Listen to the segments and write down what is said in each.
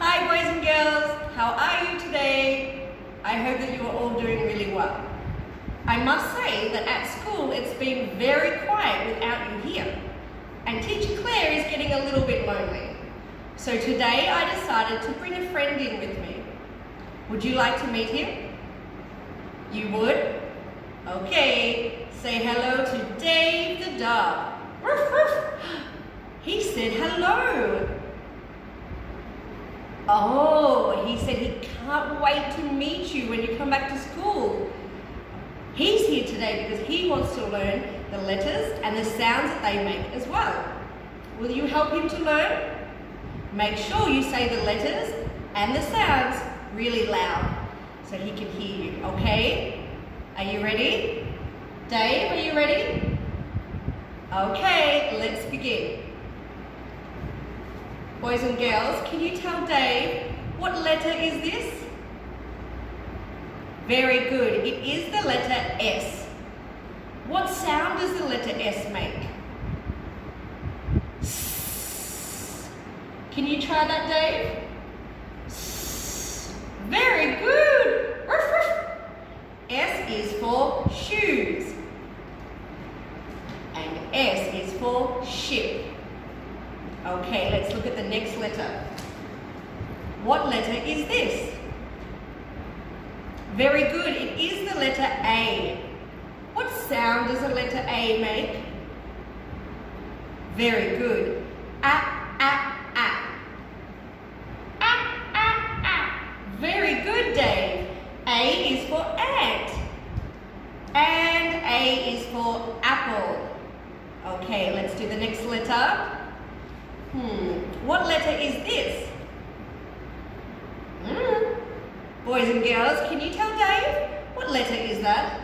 Hi boys and girls, how are you today? I hope that you are all doing really well. I must say that at school it's been very quiet without you here, and Teacher Clare is getting a little bit lonely. So today I decided to bring a friend in with me. Would you like to meet him? You would? Okay, say hello to Dave the dog. Ruff, ruff. He said hello. Oh, he said he can't wait to meet you when you come back to school. He's here today because he wants to learn the letters and the sounds that they make as well. Will you help him to learn? Make sure you say the letters and the sounds really loud so he can hear you, okay? Are you ready? Dave, are you ready? Okay, let's begin. Boys and girls, can you tell Dave what letter is this? Very good, it is the letter S. What sound does the letter S make? S. Can you try that, Dave? S. Very good. Ruff, ruff. S is for shoes. And S is for ship. Okay, let's look at the next letter. What letter is this? Very good, it is the letter A. What sound does the letter A make? Very good. Very good, Dave. A is for ant. And A is for apple. Okay, let's do the next letter. What letter is this? Boys and girls, can you tell Dave what letter is that?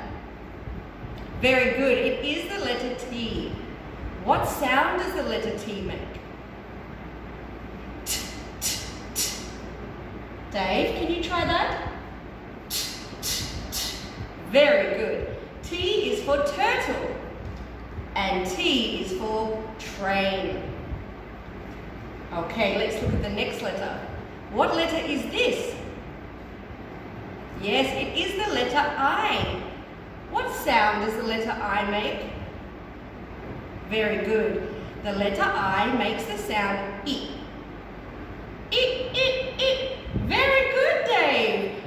Very good, it is the letter T. What sound does the letter T make? T, t, t. Dave, can you try that? T, t, t. Very good. T is for turtle. And T is for train. Okay, let's look at the next letter. What letter is this? Yes, it is the letter I. What sound does the letter I make? Very good. The letter I makes the sound I. I. Very good, Dave.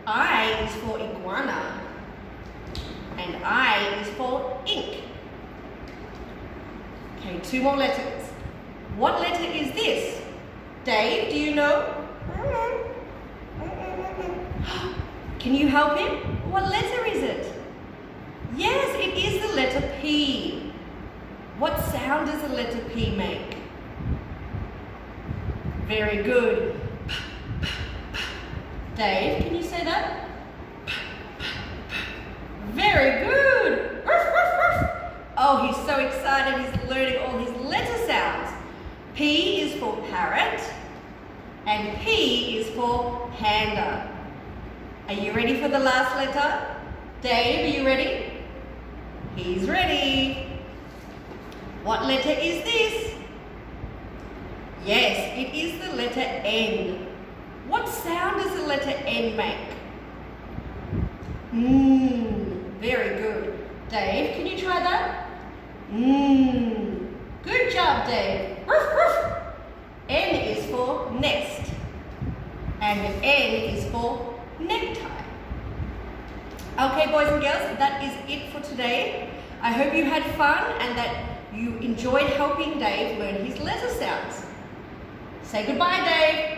I is for iguana. And I is for ink. Okay, two more letters. What letter is this? Dave, do you know? Can you help him? What letter is it? Yes, it is the letter P. What sound does the letter P make? Very good. Dave, can you say that? Very good. Oh, he's so excited. He's learning all his letter sounds. P is for parrot and P is for panda. Are you ready for the last letter? Dave, are you ready? He's ready. What letter is this? Yes, it is the letter N. What sound does the letter N make? Very good. Dave, can you try that? Good job, Dave. Ruff, ruff. N is for nest. And N is for necktie. Okay, boys and girls, that is it for today. I hope you had fun and that you enjoyed helping Dave learn his letter sounds. Say goodbye, Dave.